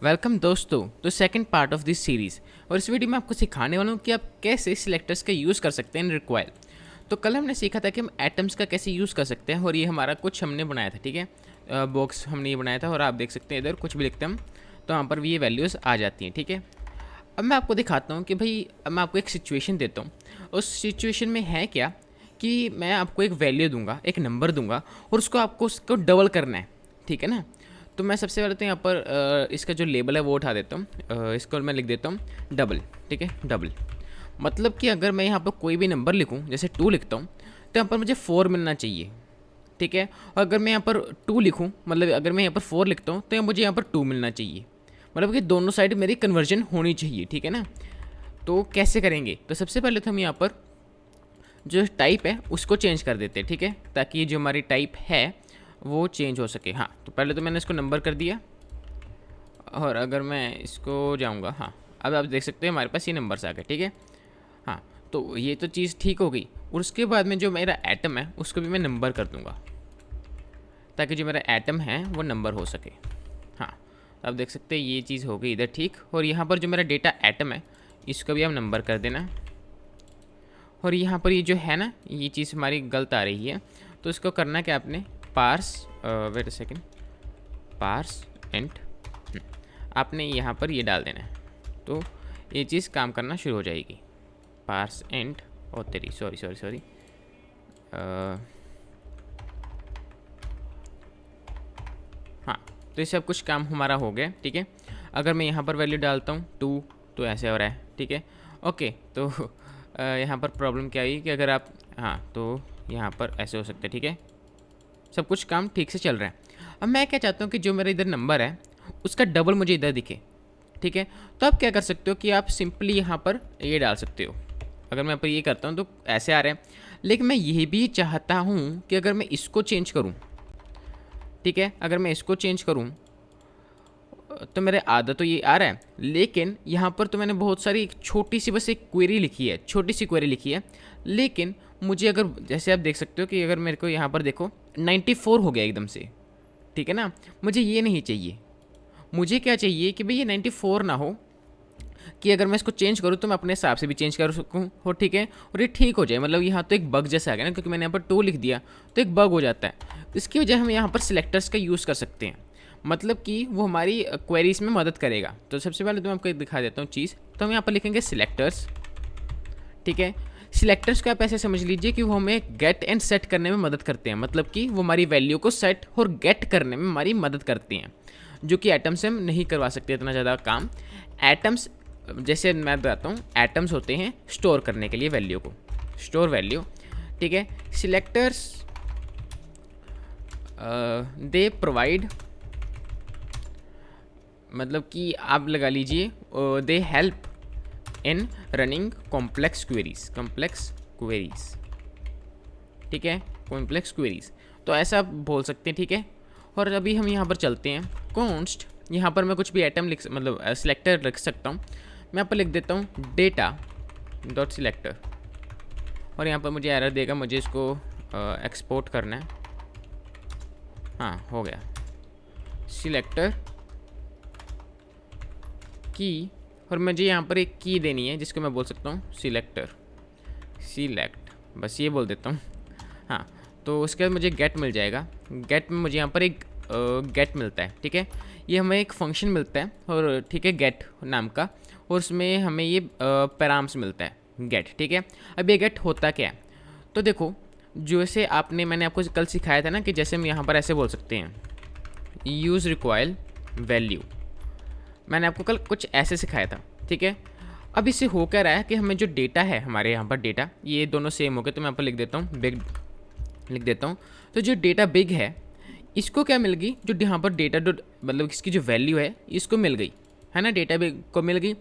Welcome दोस्तों तो second part of this series. और इस वीडियो में आपको सिखाने वाला हूँ कि आप कैसे सिलेक्टर्स का यूज़ कर सकते हैं इन रिक्वायर। तो कल हमने सीखा था कि हम एटम्स का कैसे यूज़ कर सकते हैं और ये हमारा कुछ हमने बनाया था, ठीक है। बॉक्स हमने ये बनाया था और आप देख सकते हैं इधर कुछ भी लिखते हैं हम तो यहाँ पर भी ये वैल्यूज़ आ जाती हैं, ठीक है। अब मैं आपको दिखाता हूँ कि भाई अब मैं आपको एक सिचुएशन देता हूँ। उस सिचुएशन में है क्या कि मैं आपको एक वैल्यू दूंगा, एक नंबर दूंगा और उसको डबल करना है, ठीक है ना। तो मैं सबसे पहले तो यहाँ पर इसका जो लेबल है वो उठा देता हूँ। इसको मैं लिख देता हूँ डबल, ठीक है। डबल मतलब कि अगर मैं यहाँ पर कोई भी नंबर लिखूँ, जैसे 2 लिखता हूँ तो यहाँ पर मुझे 4 मिलना चाहिए, ठीक है। और अगर मैं यहाँ पर 2 लिखूँ, मतलब अगर मैं यहाँ पर 4 लिखता हूँ तो मुझे यहाँ पर 2 मिलना चाहिए। मतलब कि दोनों साइड मेरी कन्वर्जन होनी चाहिए, ठीक है ना। तो कैसे करेंगे? तो सबसे पहले तो हम यहाँ पर जो टाइप है उसको चेंज कर देते हैं, ठीक है, ताकि जो हमारी टाइप है वो चेंज हो सके। हाँ, तो पहले तो मैंने इसको नंबर कर दिया और अगर मैं इसको जाऊँगा, हाँ, अब आप देख सकते हैं हमारे पास ये नंबर्स आ गए, ठीक है। हाँ, तो ये तो चीज़ ठीक हो गई और उसके बाद में जो मेरा एटम है उसको भी मैं नंबर कर दूँगा ताकि जो मेरा एटम है वो नंबर हो सके। हाँ, आप देख सकते हैं ये चीज़ हो गई इधर, ठीक। और यहाँ पर जो मेरा डेटा एटम है इसको भी आप नंबर कर देना। और यहाँ पर ये जो है ना, ये चीज़ हमारी गलत आ रही है तो इसको करना क्या आपने, parse wait a second, parse and आपने यहाँ पर ये डाल देना है तो ये चीज़ काम करना शुरू हो जाएगी। पार्स एंड और तेरी सॉरी हाँ, तो ये सब कुछ काम हमारा हो गया, ठीक है। अगर मैं यहाँ पर वैल्यू डालता हूँ 2 तो ऐसे हो रहा है, ठीक है। ओके, तो यहाँ पर प्रॉब्लम क्या आई कि अगर आप, हाँ, तो यहाँ पर ऐसे हो सकते हैं, ठीक है। सब कुछ काम ठीक से चल रहा है। अब मैं क्या चाहता हूँ कि जो मेरा इधर नंबर है उसका डबल मुझे इधर दिखे, ठीक है। तो आप क्या कर सकते हो कि आप सिंपली यहाँ पर ये डाल सकते हो। अगर मैं यहाँ पर ये करता हूँ तो ऐसे आ रहे हैं, लेकिन मैं ये भी चाहता हूँ कि अगर मैं इसको चेंज करूँ, ठीक है, अगर मैं इसको चेंज करूँ तो मेरे आधा तो ये आ रहा है, लेकिन यहाँ पर तो मैंने बहुत सारी एक छोटी सी बस एक क्वेरी लिखी है, छोटी सी क्वेरी लिखी है। लेकिन मुझे अगर, जैसे आप देख सकते हो कि अगर मेरे को यहाँ पर देखो 94 हो गया एकदम से, ठीक है ना। मुझे ये नहीं चाहिए, मुझे क्या चाहिए कि भाई ये 94 ना हो, कि अगर मैं इसको चेंज करूँ तो मैं अपने हिसाब से भी चेंज कर सकूँ हो, ठीक है, और ये ठीक हो जाए। मतलब यहाँ तो एक बग जैसा आ गया ना, क्योंकि मैंने यहाँ पर 2 लिख दिया तो एक बग हो जाता है। इसकी वजह हम यहाँ पर सिलेक्टर्स का यूज़ कर सकते हैं, मतलब कि वो हमारी क्वेरीज में मदद करेगा। तो सबसे पहले तो मैं आपको एक दिखा देता हूँ चीज़। तो हम यहाँ पर लिखेंगे सिलेक्टर्स, ठीक है। सिलेक्टर्स को आप ऐसे समझ लीजिए कि वो हमें गेट एंड सेट करने में मदद करते हैं, मतलब कि वो हमारी वैल्यू को सेट और गेट करने में हमारी मदद करती हैं, जो कि एटम से हम नहीं करवा सकते इतना ज़्यादा काम। एटम्स, जैसे मैं बताता हूँ, एटम्स होते हैं स्टोर करने के लिए वैल्यू को, स्टोर वैल्यू, ठीक है। सिलेक्टर्स दे प्रोवाइड, मतलब कि आप लगा लीजिए they help in running complex queries, ठीक है, कॉम्प्लेक्स क्वेरीज, तो ऐसा आप बोल सकते हैं, ठीक है। और अभी हम यहाँ पर चलते हैं कॉन्स्ट, यहाँ पर मैं कुछ भी आइटम लिख, मतलब सिलेक्टर लिख सकता हूँ। मैं यहाँ पर लिख देता हूँ डेटा डॉट सिलेक्टर और यहाँ पर मुझे एरर देगा, मुझे इसको एक्सपोर्ट करना है। हाँ, हो गया। सिलेक्टर की, और मुझे यहाँ पर एक की देनी है जिसको मैं बोल सकता हूँ सिलेक्टर, सिलेक्ट, बस ये बोल देता हूँ। हाँ, तो उसके बाद मुझे गेट मिल जाएगा। गेट में मुझे यहाँ पर एक गेट मिलता है, ठीक है। ये हमें एक फंक्शन मिलता है और, ठीक है, गेट नाम का, और उसमें हमें ये पैराम्स मिलता है गेट, ठीक है। अब ये गेट होता क्या है, तो देखो, जैसे मैंने आपको कल सिखाया था ना कि जैसे हम यहाँ पर ऐसे बोल सकते हैं यूज़ रिक्वायर वैल्यू, मैंने आपको कल कुछ ऐसे सिखाया था, ठीक है। अब इससे हो क्या रहा है कि हमें जो डेटा है, हमारे यहाँ पर डेटा, ये दोनों सेम हो गए, तो मैं यहाँ पर लिख देता हूँ बिग, लिख देता हूँ। तो जो डेटा बिग है इसको क्या मिल गई, जो यहाँ पर डेटा डॉट, मतलब इसकी जो वैल्यू है इसको मिल गई, है ना, डेटा बिग को मिल गई।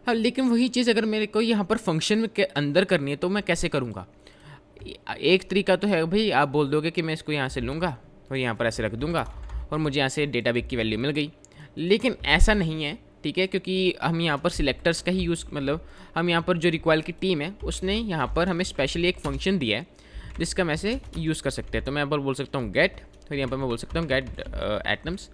हाँ, लेकिन वही चीज़ अगर मेरे को यहाँ पर फंक्शन के अंदर करनी है तो मैं कैसे करूँगा? एक तरीका तो है भाई, आप बोल दोगे कि मैं इसको यहाँ से लूँगा और यहाँ पर ऐसे रख दूँगा और मुझे यहाँ से डेटा बिग की वैल्यू मिल गई, लेकिन ऐसा नहीं है, ठीक है, क्योंकि हम यहाँ पर सिलेक्टर्स का ही यूज़, मतलब हम यहाँ पर जो रिक्वायर की टीम है उसने यहाँ पर हमें स्पेशली एक फंक्शन दिया है जिसका हम ऐसे यूज़ कर सकते हैं। तो मैं यहाँ पर बोल सकता हूँ गेट, फिर यहाँ पर मैं बोल सकता हूँ गेट एटम्स,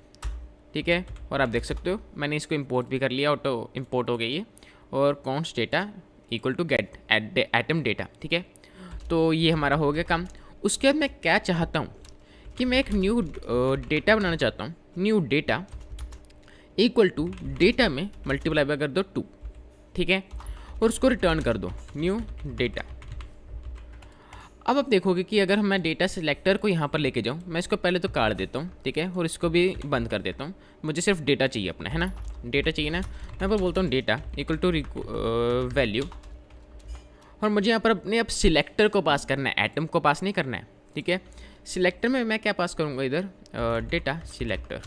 ठीक है। और आप देख सकते हो मैंने इसको इंपोर्ट भी कर लिया, ऑटो इंपोर्ट हो गई है। और const data equal to get atom data, ठीक है। तो ये हमारा हो गया काम। उसके बाद मैं क्या चाहता हूँ कि मैं एक न्यू डेटा बनाना चाहता हूँ। New data equal to data में मल्टीप्लाई कर दो 2, ठीक है, और उसको रिटर्न कर दो न्यू डेटा। अब आप देखोगे कि अगर मैं डेटा सिलेक्टर को यहाँ पर लेके जाऊँ, मैं इसको पहले तो काट देता हूँ, ठीक है, और इसको भी बंद कर देता हूँ। मुझे सिर्फ डेटा चाहिए अपना, है ना, डेटा चाहिए ना। मैं पर बोलता हूँ डेटा इक्वल टू वैल्यू, और मुझे यहाँ पर अपने अब सिलेक्टर को पास करना है, एटम को पास नहीं करना है, ठीक है। सिलेक्टर में मैं क्या पास करूँगा इधर, डेटा सिलेक्टर,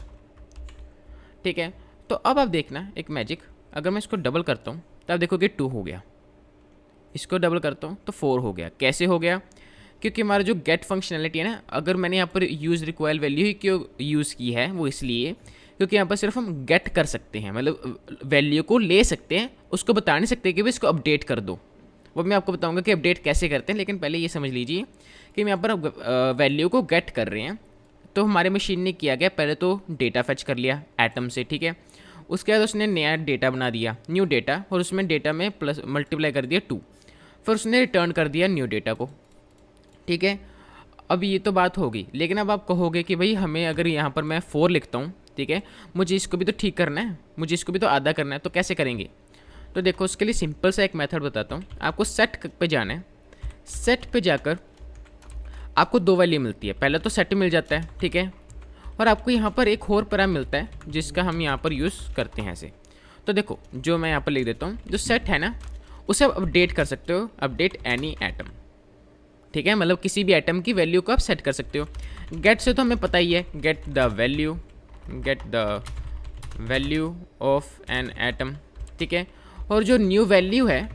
ठीक है। तो अब आप देखना एक मैजिक, अगर मैं इसको डबल करता हूँ तो आप देखोगे 2 हो गया, इसको डबल करता हूँ तो 4 हो गया। कैसे हो गया? क्योंकि हमारा जो गेट फंक्शनैलिटी है ना, अगर मैंने यहाँ पर यूज़ रिक्वायर वैल्यू ही क्यों यूज़ की है, वो इसलिए क्योंकि यहाँ पर सिर्फ हम गेट कर सकते हैं, मतलब वैल्यू को ले सकते हैं, उसको बता नहीं सकते कि भाई इसको अपडेट कर दो। वो मैं आपको बताऊंगा कि अपडेट कैसे करते हैं, लेकिन पहले ये समझ लीजिए कि हम यहाँ पर वैल्यू को गेट कर रहे हैं। तो हमारे मशीन ने किया गया, पहले तो डेटा फेच कर लिया एटम से, ठीक है। उसके बाद उसने नया डेटा बना दिया, न्यू डेटा, और उसमें डेटा में प्लस मल्टीप्लाई कर दिया 2, फिर उसने रिटर्न कर दिया न्यू डेटा को, ठीक है। अब ये तो बात होगी, लेकिन अब आप कहोगे कि भाई हमें अगर यहाँ पर मैं 4 लिखता हूँ, ठीक है, मुझे इसको भी तो ठीक करना है, मुझे इसको भी तो आधा करना है, तो कैसे करेंगे? तो देखो उसके लिए सिंपल सा एक मेथड बताता हूँ। आपको सेट पे जाना है, सेट पे जाकर आपको 2 वैल्यू मिलती है। पहले तो सेट मिल जाता है, ठीक है, और आपको यहाँ पर एक और पैरामीटर मिलता है जिसका हम यहाँ पर यूज़ करते हैं ऐसे। तो देखो जो मैं यहाँ पर लिख देता हूँ, जो सेट है ना उसे आप अपडेट कर सकते हो, अपडेट एनी एटम, ठीक है, मतलब किसी भी एटम की वैल्यू को आप सेट कर सकते हो। गेट से तो हमें पता ही है, get the value of an atom, ठीक है। और जो न्यू वैल्यू है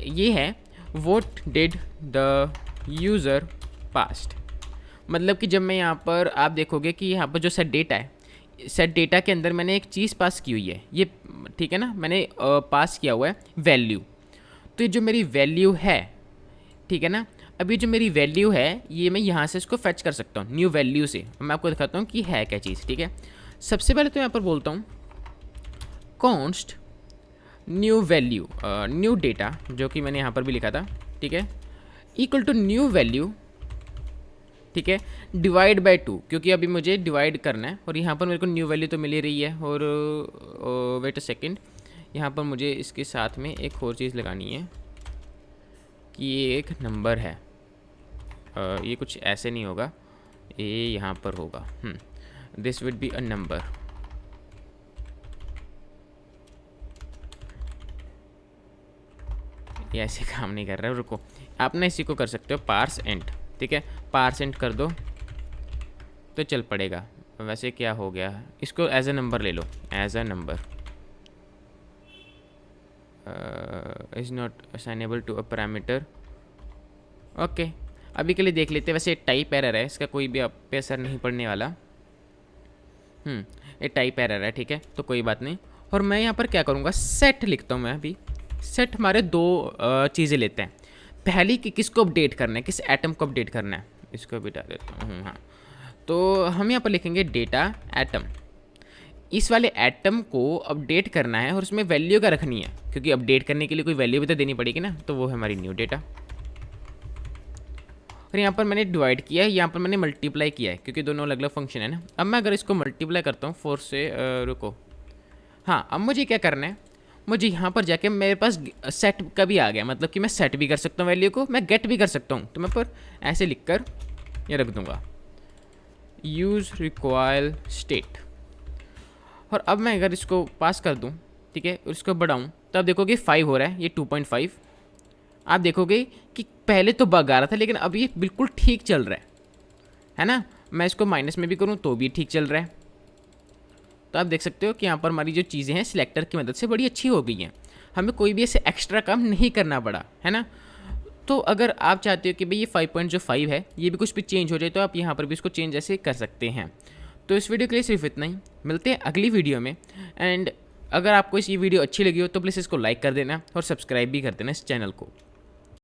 ये है what did the user past, मतलब कि जब मैं यहाँ पर आप देखोगे कि यहाँ पर जो सेट डेटा है, सेट डेटा के अंदर मैंने एक चीज़ पास की हुई है, ये ठीक है ना, मैंने पास किया हुआ है वैल्यू। तो ये जो मेरी वैल्यू है, ठीक है ना, अभी जो मेरी वैल्यू है ये मैं यहाँ से इसको फेच कर सकता हूँ न्यू वैल्यू से। मैं आपको दिखाता हूँ कि है क्या चीज़, ठीक है। सबसे पहले तो यहाँ पर बोलता हूँ const new value, new data, जो कि मैंने यहाँ पर भी लिखा था, ठीक है, इक्वल टू न्यू वैल्यू, ठीक है, डिवाइड बाय 2, क्योंकि अभी मुझे डिवाइड करना है और यहाँ पर मेरे को न्यू वैल्यू तो मिल ही रही है। और वेट अ सेकेंड, यहाँ पर मुझे इसके साथ में एक और चीज़ लगानी है कि ये एक नंबर है, ये कुछ ऐसे नहीं होगा, ये यहाँ पर होगा, this will be a number. ये ऐसे काम नहीं कर रहा है, रुको, आप ना इसी को कर सकते हो पार्स एंड, ठीक है, पार्स एंड कर दो तो चल पड़ेगा। वैसे क्या हो गया, इसको एज अ नंबर ले लो, age a number is not assignable to a parameter. Okay, अभी के लिए देख लेते हैं। वैसे टाइप एरर है, इसका कोई भी आप पे असर नहीं पड़ने वाला। ये टाइप एरर है, ठीक है, तो कोई बात नहीं। और मैं यहाँ पर क्या करूँगा, सेट लिखता हूँ मैं अभी। सेट हमारे 2 चीज़ें लेते हैं। पहली कि किसको अपडेट करना है, किस एटम को अपडेट करना है, इसको भी डाल देता हूँ। हाँ, तो हम यहाँ पर लिखेंगे डेटा एटम, इस वाले एटम को अपडेट करना है और उसमें वैल्यू का रखनी है, क्योंकि अपडेट करने के लिए कोई वैल्यू भी तो देनी पड़ेगी ना, तो वो है हमारी न्यू डेटा। और यहाँ पर मैंने डिवाइड किया है, यहाँ पर मैंने मल्टीप्लाई किया है, क्योंकि दोनों अलग अलग फंक्शन है ना। अब मैं अगर इसको मल्टीप्लाई करता हूँ 4 से, रुको, हाँ, अब मुझे क्या करना है, मुझे यहाँ पर जाके मेरे पास सेट का भी आ गया, मतलब कि मैं सेट भी कर सकता हूँ वैल्यू को, मैं गेट भी कर सकता हूँ। तो मैं पर ऐसे लिख कर ये रख दूँगा, यूज़ रिक्वायर स्टेट। और अब मैं अगर इसको पास कर दूँ, ठीक है, और इसको बढ़ाऊँ, तो आप देखोगे 5 हो रहा है, ये 2.5। आप देखोगे कि पहले तो बग आ रहा था, लेकिन अब ये बिल्कुल ठीक चल रहा है ना। मैं इसको माइनस में भी करूँ तो भी ठीक चल रहा है। तो आप देख सकते हो कि यहाँ पर हमारी जो चीज़ें हैं सिलेक्टर की मदद से बड़ी अच्छी हो गई हैं, हमें कोई भी ऐसे एक्स्ट्रा काम नहीं करना पड़ा, है ना। तो अगर आप चाहते हो कि भाई ये 5.5 है, ये भी कुछ भी चेंज हो जाए, तो आप यहाँ पर भी इसको चेंज ऐसे कर सकते हैं। तो इस वीडियो के लिए सिर्फ इतना ही, मिलते हैं अगली वीडियो में। एंड अगर आपको इस ये वीडियो अच्छी लगी हो तो प्लीज़ इसको लाइक कर देना और सब्सक्राइब भी कर देना इस चैनल को।